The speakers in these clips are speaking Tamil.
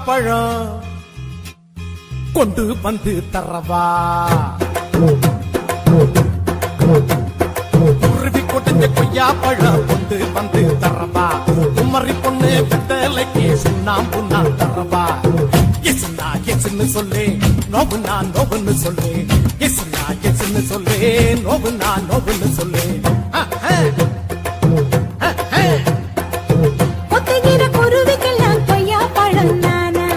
பழம் கொண்டு வந்து தரவா குருவி கொண்டு கொய்யா பழம் கொண்டு வந்து தரவா குமரி பொண்ணு வெத்தலைக்கு சுண்ணாம்பு நான் தரவா எஸ்னா எஸ்ன்னு சொல்லு நோவு நான் நோவுன்னு சொல்லு எஸ்னா எஸ்ன்னு சொல்லு நோவு நான் நோவுன்னு சொல்லு ஒத்துகிற குருவிக்கெல்லாம் கொய்யா பழம் நானா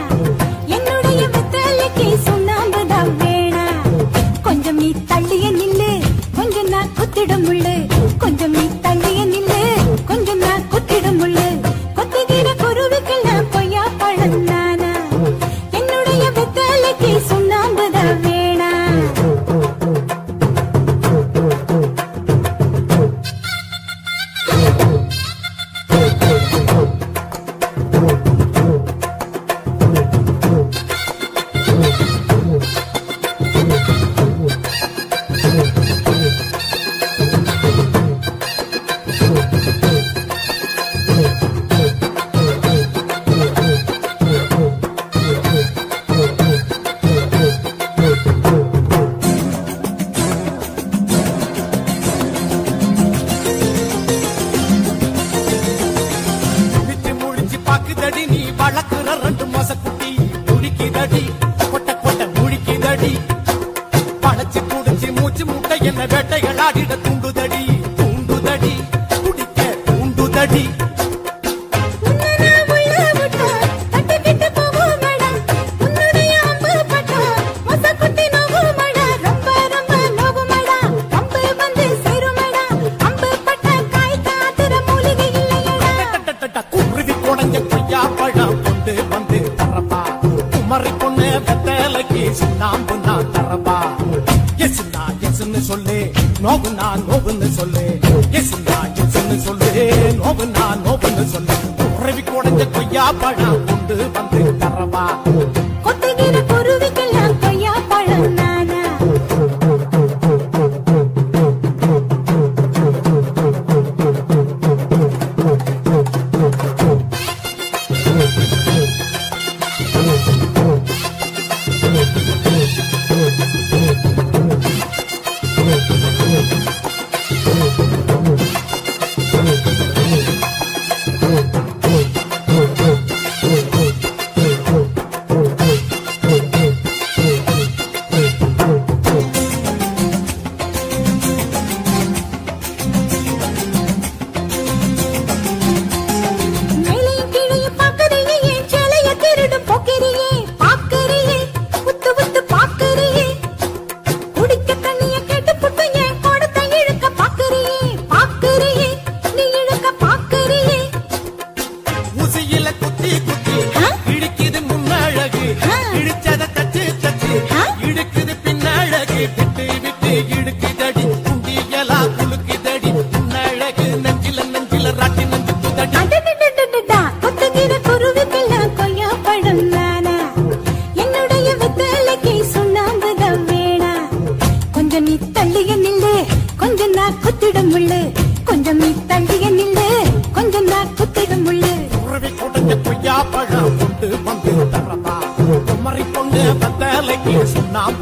என்னுடைய வெத்தலைக்கு சுண்ணாம்பு தான் வேணா கொஞ்சம் நீ தள்ளிய நில்லு கொஞ்சம் நான் குத்திடும் முள்ளு கொஞ்சம் நீ தள்ளிய நில்லு கொஞ்சம் நான் குத்திடும் முள்ளு கொத்துகிற குருவிக்கெல்லாம் கொய்யா பழம் நானா என்னுடைய வெத்தலைக்கு சுண்ணாம்பு தான் வேணா பாக்குதடி நீ வளர்க்குற ரெண்டு மாசக்குட்டி முழிக்குதடி கொட்ட கொட்ட முழிக்குதடி பழச்சு குடிச்சு மூச்சு முட்டை என்ன வேட்டைகளாடிட தூண்டுதடி தூண்டுதடி குடிக்க தூண்டுதடி பழம் கொண்டு வந்து தரப்பா குமரி பொண்ணு வெத்தலைக்கு சுண்ணாம்பு நான் தரப்பா எஸ்னா எஸ்ன்னு சொல்லு நோவு நான் நோவுன்னு சொல்லு எஸ்னா எஸ்ன்னு சொல்லு நோவு நான் நோவுன்னு சொல்லு குருவி குடைஞ்ச கொய்யா பழம் கொண்டு வந்து தரப்பா கொத்துகிற குருவிக்கெல்லாம் கொய்யா பழம் நானா பழம் கொண்டு வந்து தரப்பா குமரி பொண்ணு வெத்தலைக்கு சுண்ணாம்பு